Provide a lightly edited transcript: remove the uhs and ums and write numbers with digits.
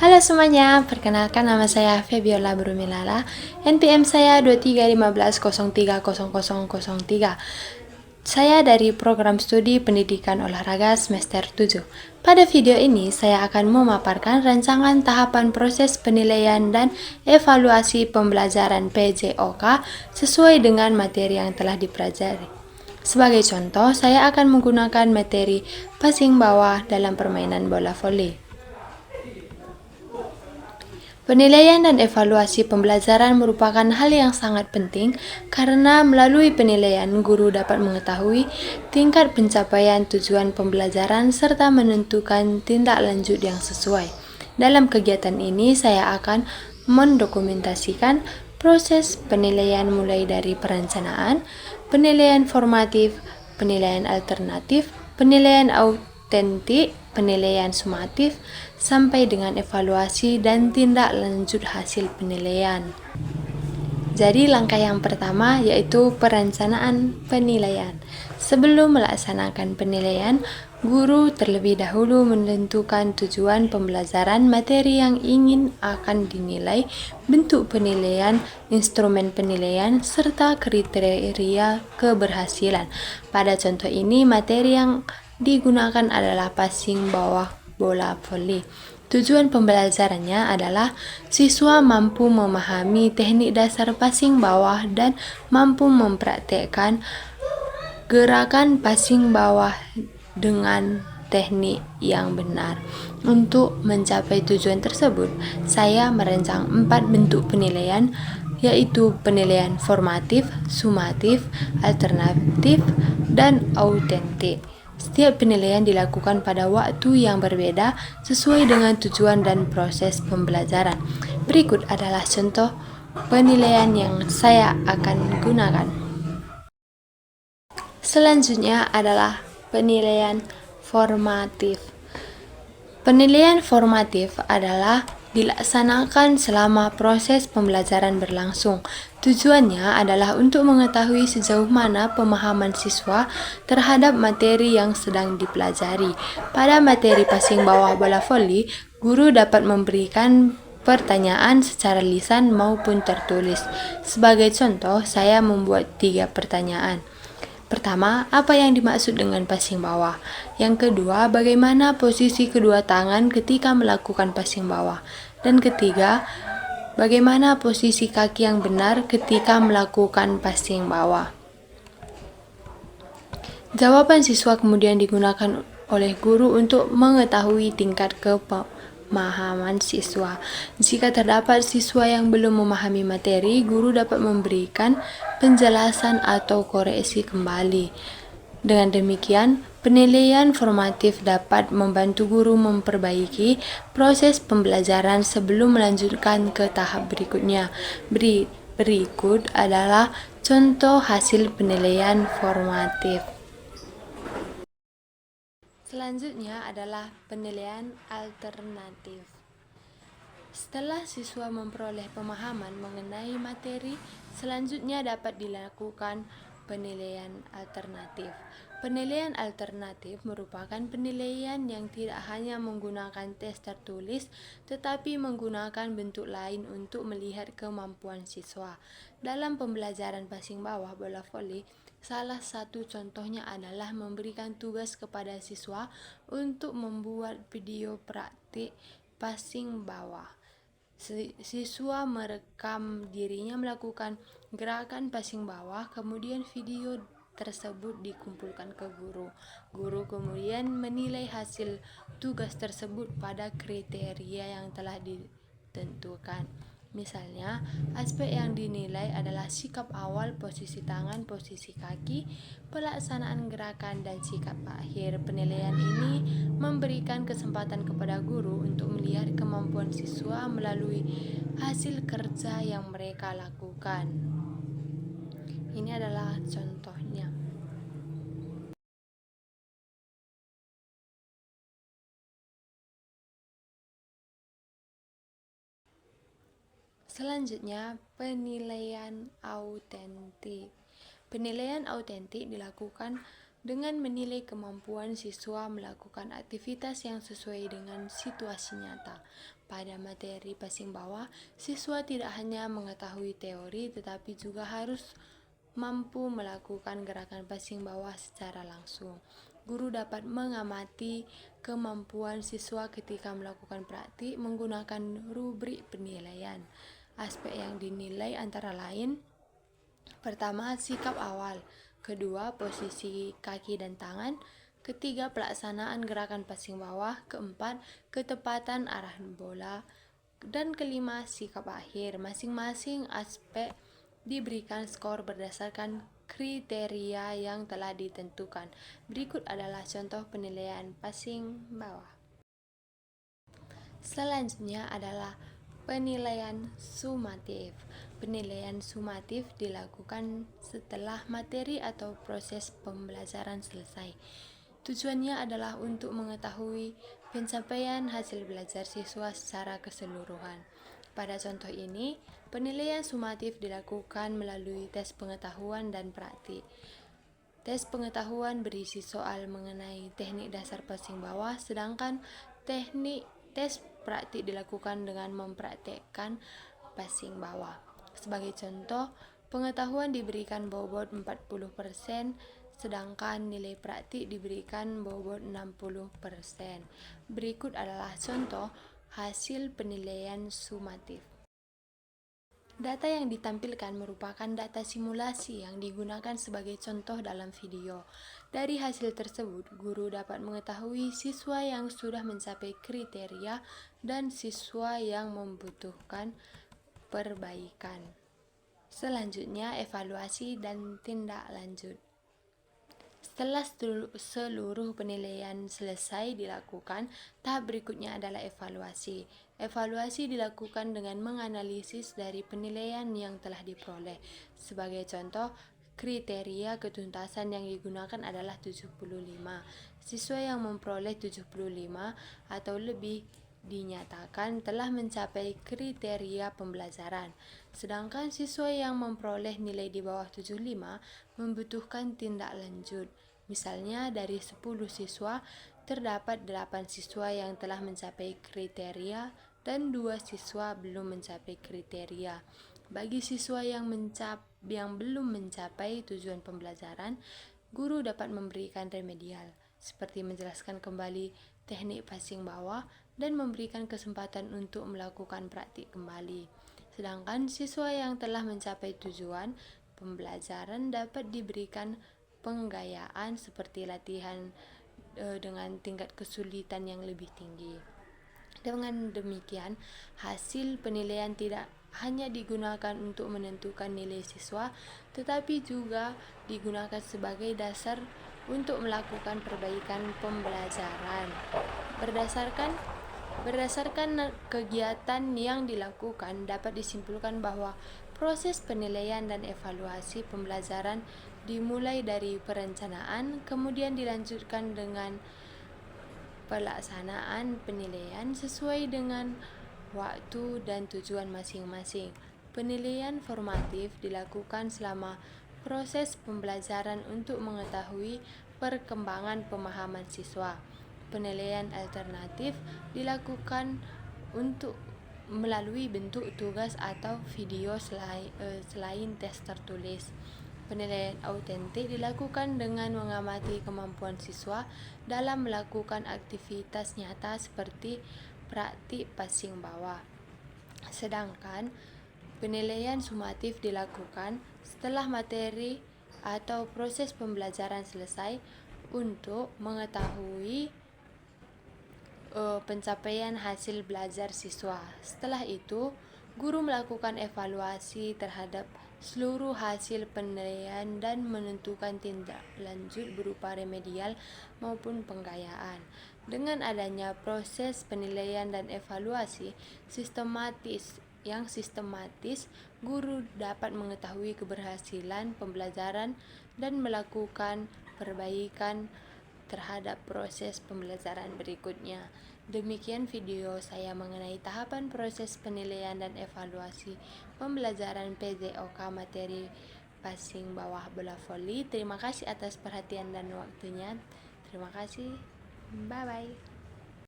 Halo semuanya, perkenalkan nama saya Febiola Brumilala, NPM saya 2315030003. Saya dari program studi pendidikan olahraga semester 7. Pada video ini, saya akan memaparkan rancangan tahapan proses penilaian dan evaluasi pembelajaran PJOK sesuai dengan materi yang telah dipelajari. Sebagai contoh, saya akan menggunakan materi passing bawah dalam permainan bola voli. Penilaian dan evaluasi pembelajaran merupakan hal yang sangat penting karena melalui penilaian guru dapat mengetahui tingkat pencapaian tujuan pembelajaran serta menentukan tindak lanjut yang sesuai. Dalam kegiatan ini saya akan mendokumentasikan proses penilaian mulai dari perencanaan, penilaian formatif, penilaian alternatif, penilaian autentik, penilaian sumatif, sampai dengan evaluasi dan tindak lanjut hasil penilaian. Jadi langkah yang pertama yaitu perencanaan penilaian. Sebelum melaksanakan penilaian, guru terlebih dahulu menentukan tujuan pembelajaran materi yang ingin akan dinilai, bentuk penilaian, instrumen penilaian, serta kriteria keberhasilan. Pada contoh ini, materi yang digunakan adalah passing bawah bola voli. Tujuan pembelajarannya adalah siswa mampu memahami teknik dasar passing bawah dan mampu mempraktekkan gerakan passing bawah dengan teknik yang benar. Untuk mencapai tujuan tersebut, saya merancang 4 bentuk penilaian, yaitu penilaian formatif, sumatif, alternatif, dan autentik. Setiap penilaian dilakukan pada waktu yang berbeda sesuai dengan tujuan dan proses pembelajaran. Berikut adalah contoh penilaian yang saya akan gunakan. Selanjutnya adalah penilaian formatif. Penilaian formatif adalah dilaksanakan selama proses pembelajaran berlangsung. Tujuannya adalah untuk mengetahui sejauh mana pemahaman siswa terhadap materi yang sedang dipelajari. Pada materi passing bawah bola voli, guru dapat memberikan pertanyaan secara lisan maupun tertulis. Sebagai contoh, saya membuat 3 pertanyaan. Pertama, apa yang dimaksud dengan passing bawah? Yang kedua, bagaimana posisi kedua tangan ketika melakukan passing bawah? Dan ketiga, bagaimana posisi kaki yang benar ketika melakukan passing bawah? Jawaban siswa kemudian digunakan oleh guru untuk mengetahui tingkat pemahaman siswa. Jika terdapat siswa yang belum memahami materi, guru dapat memberikan penjelasan atau koreksi kembali. Dengan demikian, penilaian formatif dapat membantu guru memperbaiki proses pembelajaran sebelum melanjutkan ke tahap berikutnya. Berikut adalah contoh hasil penilaian formatif. Selanjutnya adalah penilaian alternatif. Setelah siswa memperoleh pemahaman mengenai materi, selanjutnya dapat dilakukan penilaian alternatif. Penilaian alternatif merupakan penilaian yang tidak hanya menggunakan tes tertulis, tetapi menggunakan bentuk lain untuk melihat kemampuan siswa. Dalam pembelajaran passing bawah bola voli, salah satu contohnya adalah memberikan tugas kepada siswa untuk membuat video praktik passing bawah. Siswa merekam dirinya melakukan gerakan passing bawah, kemudian video tersebut dikumpulkan ke guru. Guru kemudian menilai hasil tugas tersebut pada kriteria yang telah ditentukan. Misalnya, aspek yang dinilai adalah sikap awal, posisi tangan, posisi kaki, pelaksanaan gerakan, dan sikap akhir. Penilaian ini memberikan kesempatan kepada guru untuk melihat kemampuan siswa melalui hasil kerja yang mereka lakukan. Ini adalah contohnya. Selanjutnya, penilaian autentik. Penilaian autentik dilakukan dengan menilai kemampuan siswa melakukan aktivitas yang sesuai dengan situasi nyata. Pada materi passing bawah, siswa tidak hanya mengetahui teori tetapi juga harus mampu melakukan gerakan passing bawah secara langsung. Guru dapat mengamati kemampuan siswa ketika melakukan praktik menggunakan rubrik penilaian. Aspek yang dinilai antara lain: pertama, sikap awal. Kedua, posisi kaki dan tangan. Ketiga, pelaksanaan gerakan passing bawah. Keempat, ketepatan arahan bola. Dan kelima, sikap akhir. Masing-masing aspek diberikan skor berdasarkan kriteria yang telah ditentukan. Berikut adalah contoh penilaian passing bawah. Selanjutnya adalah penilaian sumatif. Penilaian sumatif dilakukan setelah materi atau proses pembelajaran selesai. Tujuannya adalah untuk mengetahui pencapaian hasil belajar siswa secara keseluruhan. Pada contoh ini, penilaian sumatif dilakukan melalui tes pengetahuan dan praktik. Tes pengetahuan berisi soal mengenai teknik dasar passing bawah, sedangkan tes praktik dilakukan dengan mempraktekkan passing bawah. Sebagai contoh, pengetahuan diberikan bobot 40%, sedangkan nilai praktik diberikan bobot 60%. Berikut adalah contoh hasil penilaian sumatif. Data yang ditampilkan merupakan data simulasi yang digunakan sebagai contoh dalam video. Dari hasil tersebut, guru dapat mengetahui siswa yang sudah mencapai kriteria dan siswa yang membutuhkan perbaikan. Selanjutnya, evaluasi dan tindak lanjut. Setelah seluruh penilaian selesai dilakukan, tahap berikutnya adalah evaluasi. Evaluasi dilakukan dengan menganalisis dari penilaian yang telah diperoleh. Sebagai contoh, kriteria ketuntasan yang digunakan adalah 75. Siswa yang memperoleh 75 atau lebih dinyatakan telah mencapai kriteria pembelajaran. Sedangkan siswa yang memperoleh nilai di bawah 75 membutuhkan tindak lanjut. Misalnya dari 10 siswa, terdapat 8 siswa yang telah mencapai kriteria dan 2 siswa belum mencapai kriteria. Bagi siswa yang belum mencapai tujuan pembelajaran, guru dapat memberikan remedial, seperti menjelaskan kembali teknik passing bawah dan memberikan kesempatan untuk melakukan praktik kembali. Sedangkan siswa yang telah mencapai tujuan pembelajaran dapat diberikan penggayaan seperti latihan dengan tingkat kesulitan yang lebih tinggi. Dengan demikian, hasil penilaian tidak hanya digunakan untuk menentukan nilai siswa, tetapi juga digunakan sebagai dasar untuk melakukan perbaikan pembelajaran. Berdasarkan kegiatan yang dilakukan, dapat disimpulkan bahwa proses penilaian dan evaluasi pembelajaran dimulai dari perencanaan, kemudian dilanjutkan dengan pelaksanaan penilaian sesuai dengan waktu dan tujuan masing-masing. Penilaian formatif dilakukan selama proses pembelajaran untuk mengetahui perkembangan pemahaman siswa. Penilaian alternatif dilakukan untuk melalui bentuk tugas atau video selain tes tertulis. Penilaian autentik dilakukan dengan mengamati kemampuan siswa dalam melakukan aktivitas nyata seperti praktik passing bawah. Sedangkan penilaian sumatif dilakukan setelah materi atau proses pembelajaran selesai untuk mengetahui pencapaian hasil belajar siswa. Setelah itu, guru melakukan evaluasi terhadap seluruh hasil penilaian dan menentukan tindak lanjut berupa remedial maupun penggayaan. Dengan adanya proses penilaian dan evaluasi sistematis, guru dapat mengetahui keberhasilan pembelajaran dan melakukan perbaikan terhadap proses pembelajaran berikutnya. Demikian video saya mengenai tahapan proses penilaian dan evaluasi pembelajaran PJOK materi passing bawah bola voli. Terima kasih atas perhatian dan waktunya. Terima kasih. Bye bye.